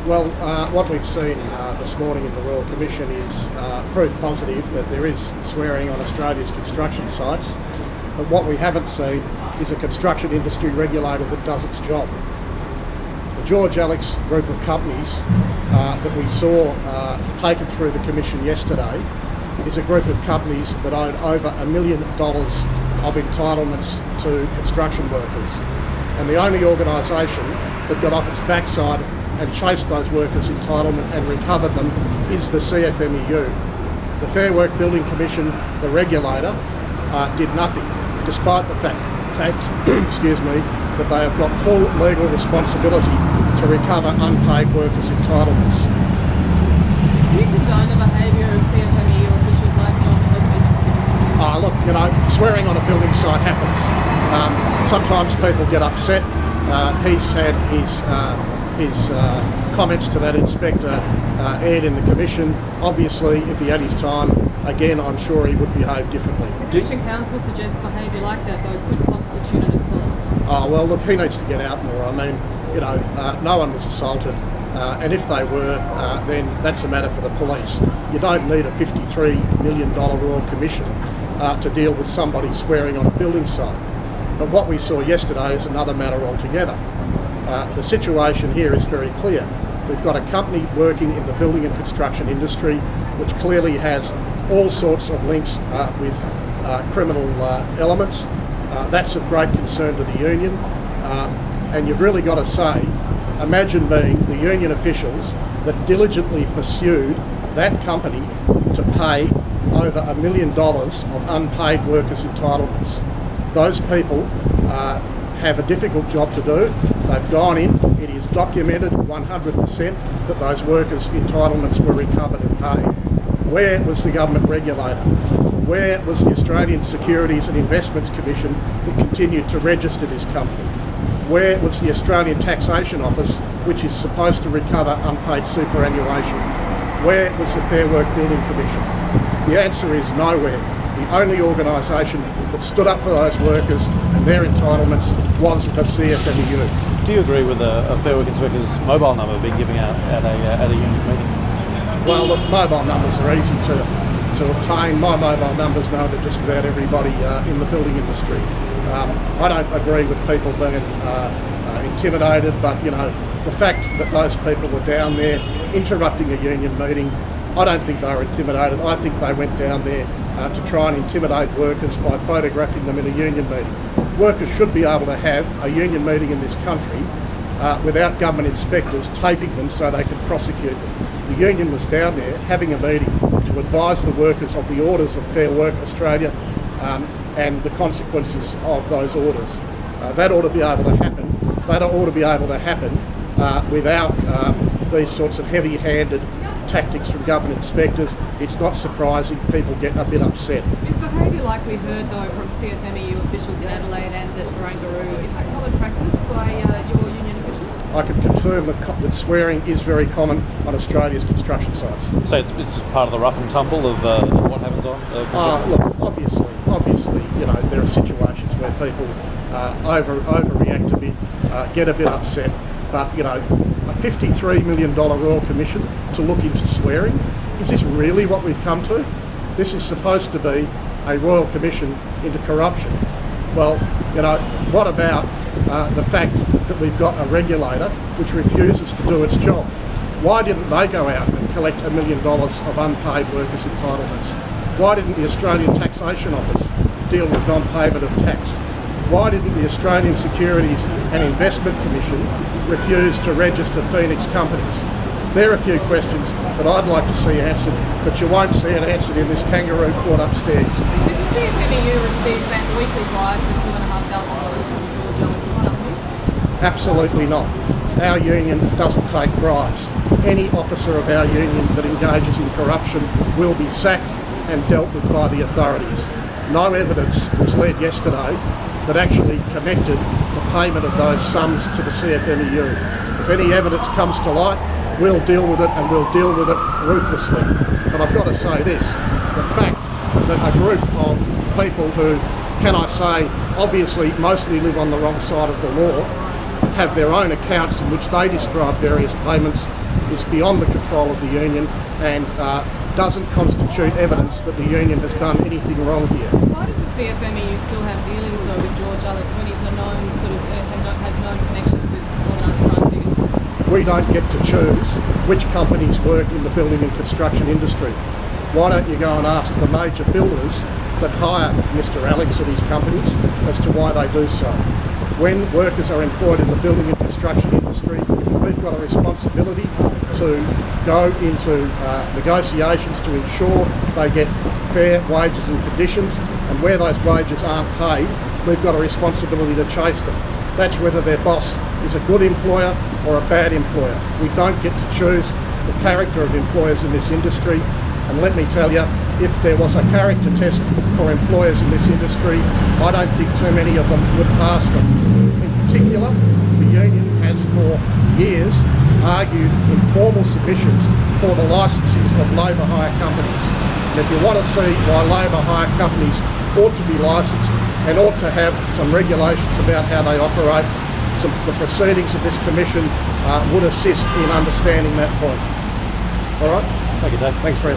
Well, what we've seen this morning in the Royal Commission is proof positive that there is swearing on Australia's construction sites, but what we haven't seen is a construction industry regulator that does its job. The George Alex group of companies that we saw taken through the Commission yesterday is a group of companies that own over $1 million of entitlements to construction workers. And the only organisation that got off its backside and chased those workers' entitlement and recovered them is the CFMEU. The Fair Work Building Commission, the regulator, did nothing, despite the fact excuse me, that they have got full legal responsibility to recover unpaid workers' entitlements. Do you condone the behaviour of CFMEU officials like John Hodgman? Look, swearing on a building site happens. Sometimes people get upset. He's had his comments to that inspector aired in the Commission. Obviously, if he had his time, again, I'm sure he would behave differently. The Commission Council suggests behaviour like that, though, could constitute an assault. Well, look, he needs to get out more. I mean, no one was assaulted, and if they were, then that's a matter for the police. You don't need a $53 million Royal Commission to deal with somebody swearing on a building site. But what we saw yesterday is another matter altogether. The situation here is very clear. We've got a company working in the building and construction industry which clearly has all sorts of links with criminal elements. That's of great concern to the union, and you've really got to say, imagine being the union officials that diligently pursued that company to pay over $1 million of unpaid workers' entitlements. Those people have a difficult job to do. They've gone in, it is documented 100% that those workers' entitlements were recovered and paid. Where was the government regulator? Where was the Australian Securities and Investments Commission that continued to register this company? Where was the Australian Taxation Office, which is supposed to recover unpaid superannuation? Where was the Fair Work Building Commission? The answer is nowhere. The only organisation that stood up for those workers and their entitlements was the CFMEU. Do you agree with a Fair Work Inspector's mobile number being given out at a union meeting? Well, look, mobile numbers are easy to obtain. My mobile number's known to just about everybody in the building industry. I don't agree with people being intimidated, but the fact that those people were down there interrupting a union meeting, I don't think they were intimidated. I think they went down there to try and intimidate workers by photographing them in a union meeting. Workers should be able to have a union meeting in this country without government inspectors taping them so they can prosecute them. The union was down there having a meeting to advise the workers of the orders of Fair Work Australia and the consequences of those orders. That ought to be able to happen. That ought to be able to happen without these sorts of heavy-handed tactics from government inspectors. It's not surprising people get a bit upset. Is behaviour like we heard though from CFMEU officials in Adelaide and at Barangaroo, is that common practice by your union officials? I can confirm that swearing is very common on Australia's construction sites. So it's just part of the rough and tumble of what happens on? Look, obviously, there are situations where people overreact a bit, get a bit upset, but a $53 million Royal Commission to look into swearing, is this really what we've come to? This is supposed to be a Royal Commission into corruption. Well, what about the fact that we've got a regulator which refuses to do its job? Why didn't they go out and collect $1 million of unpaid workers' entitlements? Why didn't the Australian Taxation Office deal with non-payment of tax? Why didn't the Australian Securities and Investment Commission refuse to register Phoenix companies? There are a few questions that I'd like to see answered, but you won't see it answered in this kangaroo court upstairs. Did the CFMEU receive that weekly bribes of $2,500 from George Alex's company? Absolutely not. Our union doesn't take bribes. Any officer of our union that engages in corruption will be sacked and dealt with by the authorities. No evidence was led yesterday that actually connected the payment of those sums to the CFMEU. If any evidence comes to light, we'll deal with it, and we'll deal with it ruthlessly. But I've got to say this, the fact that a group of people who, can I say, obviously mostly live on the wrong side of the law, have their own accounts in which they describe various payments, is beyond the control of the union and doesn't constitute evidence that the union has done anything wrong here. Why does the CFMEU still have dealings though with George Alex when he's a known has known connections with organised crime figures? We don't get to choose which companies work in the building and construction industry. Why don't you go and ask the major builders that hire Mr. Alex or these companies as to why they do so? When workers are employed in the building and construction industry, we've got a responsibility to go into negotiations to ensure they get fair wages and conditions, and where those wages aren't paid, we've got a responsibility to chase them. That's whether their boss is a good employer or a bad employer. We don't get to choose the character of employers in this industry, and let me tell you, if there was a character test for employers in this industry, I don't think too many of them would pass them. In particular, the union has for years argued in formal submissions for the licensing of labour hire companies. And if you want to see why labour hire companies ought to be licensed and ought to have some regulations about how they operate, the proceedings of this commission would assist in understanding that point. All right? Thank you, Dave. Thanks very much.